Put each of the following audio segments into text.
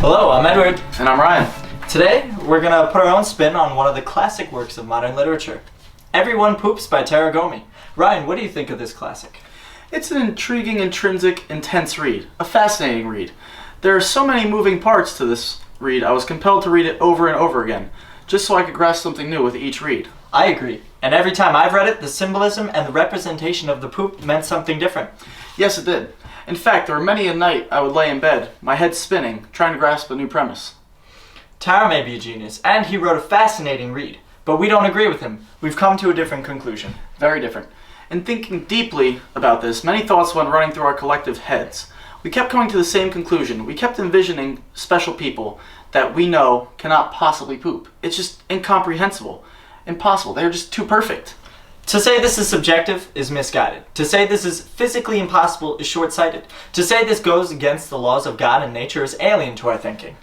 Hello, I'm Edward. And I'm Ryan. Today, we're gonna put our own spin on one of the classic works of modern literature. Everyone Poops by Taro Gomi. Ryan, what do you think of this classic? It's an intriguing, intrinsic, intense read. A fascinating read. There are so many moving parts to this read, I was compelled to read it over and over again, just so I could grasp something new with each read. I agree. And every time I've read it, the symbolism and the representation of the poop meant something different. Yes, it did. In fact, there were many a night I would lay in bed, my head spinning, trying to grasp a new premise. Taro may be a genius, and he wrote a fascinating read, but we don't agree with him. We've come to a different conclusion. Very different. In thinking deeply about this, many thoughts went running through our collective heads. We kept coming to the same conclusion. We kept envisioning special people that we know cannot possibly poop. It's just incomprehensible. Impossible. They're just too perfect. To say this is subjective is misguided. To say this is physically impossible is short-sighted. To say this goes against the laws of God and nature is alien to our thinking.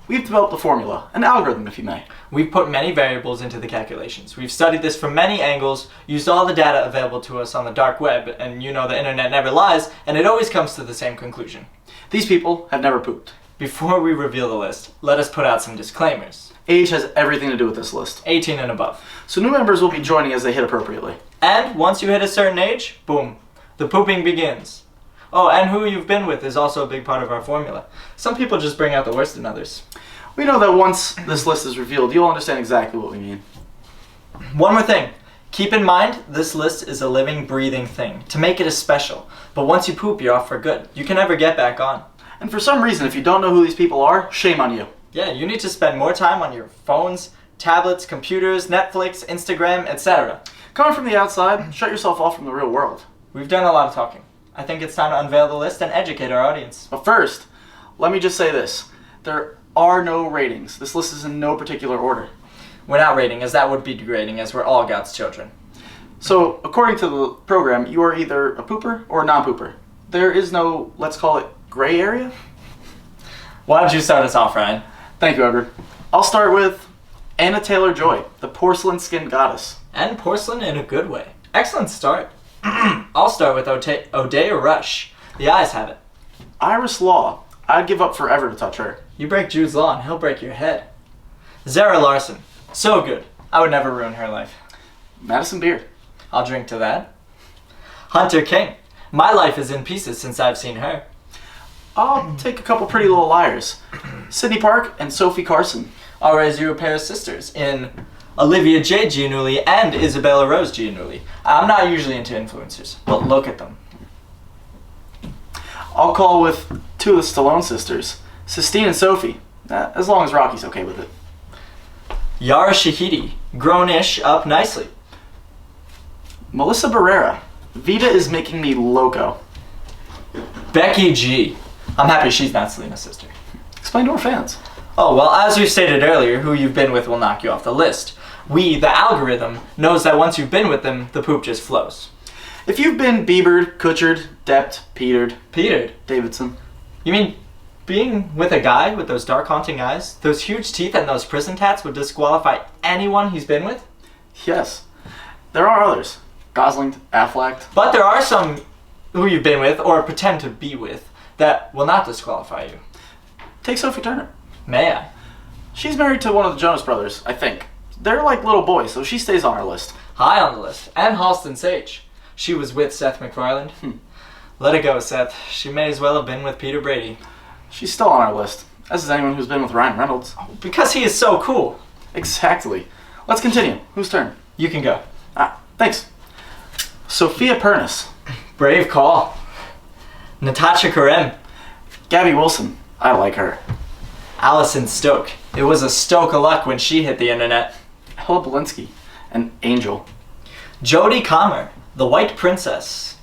We've developed a formula, an algorithm if you may. We've put many variables into the calculations. We've studied this from many angles, used all the data available to us on the dark web, and you know the internet never lies, and it always comes to the same conclusion. These people have never pooped. Before we reveal the list, let us put out some disclaimers. Age has everything to do with this list. 18 and above. So new members will be joining as they hit appropriately. And once you hit a certain age, boom, the pooping begins. Oh, and who you've been with is also a big part of our formula. Some people just bring out the worst in others. We know that once this list is revealed, you'll understand exactly what we mean. One more thing. Keep in mind, this list is a living, breathing thing, to make it a special. But once you poop, you're off for good. You can never get back on. And for some reason, if you don't know who these people are, shame on you. Yeah, you need to spend more time on your phones, tablets, computers, Netflix, Instagram, etc. Coming from the outside, shut yourself off from the real world. We've done a lot of talking. I think it's time to unveil the list and educate our audience. But first, let me just say this. There are no ratings. This list is in no particular order. We're not rating, as that would be degrading, as we're all God's children. So, according to the program, you are either a pooper or a non-pooper. There is no, let's call it, gray area? Why don't you start us off, Ryan? Thank you, Edward. I'll start with Anna Taylor-Joy, the porcelain-skinned goddess. And porcelain in a good way. Excellent start. I'll start with Odeya Rush. The eyes have it. Iris Law. I'd give up forever to touch her. You break Jude's law and he'll break your head. Zara Larson. So good. I would never ruin her life. Madison Beer. I'll drink to that. Hunter King. My life is in pieces since I've seen her. I'll take a couple Pretty Little Liars. Sydney Park and Sophie Carson. I'll raise you a pair of sisters in Olivia J. Giannulli and Isabella Rose Giannulli. I'm not usually into influencers, but look at them. I'll call with two of the Stallone sisters, Sistine and Sophie, as long as Rocky's okay with it. Yara Shahidi. Grown-ish up nicely. Melissa Barrera. Vita is making me loco. Becky G. I'm happy she's not Selena's sister. Explain to our fans. Oh, well, as we stated earlier, who you've been with will knock you off the list. We, the algorithm, knows that once you've been with them, the poop just flows. If you've been Biebered, Kutchered, Depped, Petered, Davidson. You mean being with a guy with those dark haunting eyes, those huge teeth and those prison tats would disqualify anyone he's been with? Yes. There are others. Gosling, Affleck. But there are some who you've been with, or pretend to be with, that will not disqualify you. Take Sophie Turner. May I? She's married to one of the Jonas Brothers, I think. They're like little boys, so she stays on our list. High on the list. And Halston Sage. She was with Seth MacFarlane. Let it go, Seth. She may as well have been with Peter Brady. She's still on our list, as is anyone who's been with Ryan Reynolds. Because he is so cool. Exactly. Let's continue. Whose turn? You can go. Thanks. Sophia Pernis. Brave call. Natasha Karem. Gabby Wilson. I like her. Allison Stoke. It was a stoke of luck when she hit the internet. Ella Belinsky. An angel. Jodie Comer. The White Princess.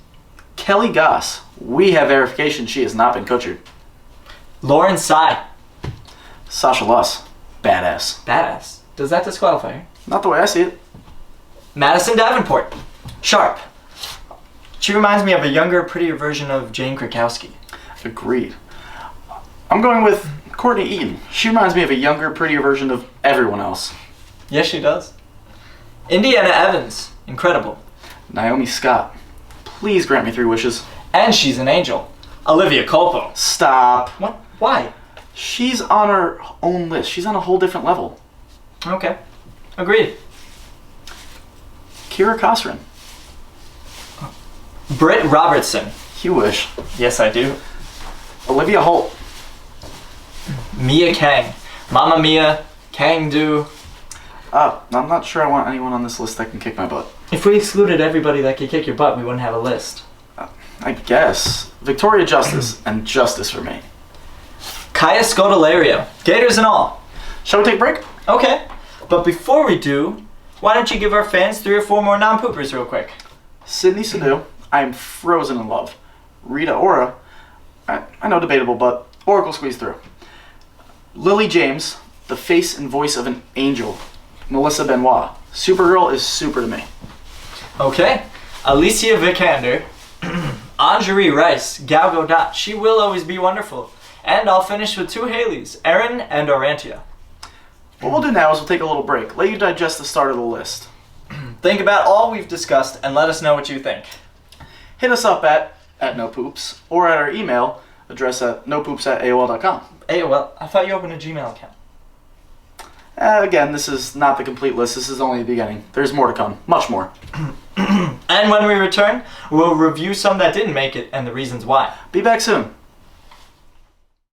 Kelly Goss. We have verification she has not been Kutchered. Lauren Tsai. Sasha Luss. Badass. Badass. Does that disqualify her? Not the way I see it. Madison Davenport. Sharp. She reminds me of a younger, prettier version of Jane Krakowski. Agreed. I'm going with Courtney Eaton. She reminds me of a younger, prettier version of everyone else. Yes, she does. Indiana Evans. Incredible. Naomi Scott. Please grant me 3 wishes. And she's an angel. Olivia Culpo. Stop. What? Why? She's on her own list. She's on a whole different level. Okay. Agreed. Kira Cosran. Britt Robertson. You wish. Yes, I do. Olivia Holt. Mia Kang. Mamma Mia. Kang Do. I'm not sure I want anyone on this list that can kick my butt. If we excluded everybody that could kick your butt, we wouldn't have a list. I guess. Victoria Justice, and justice for me. Kaya Scodelario. Gators and all. Shall we take a break? Okay. But before we do, why don't you give our fans 3 or 4 more non-poopers real quick? Sydney Sadu, I am frozen in love. Rita Ora, I know debatable, but Oracle squeezed through. Lily James, the face and voice of an angel. Melissa Benoit, Supergirl is super to me. Okay. Alicia Vikander. Anjali Rice. Gal Gadot. She will always be wonderful. And I'll finish with 2 Haleys. Erin and Orantia. What we'll do now is we'll take a little break, let you digest the start of the list. Think about all we've discussed and let us know what you think. Hit us up at NoPoops or at our email address at nopoops@aol.com. Hey, well, I thought you opened a Gmail account. Again, this is not the complete list. This is only the beginning. There's more to come. Much more. And when we return, we'll review some that didn't make it and the reasons why. Be back soon.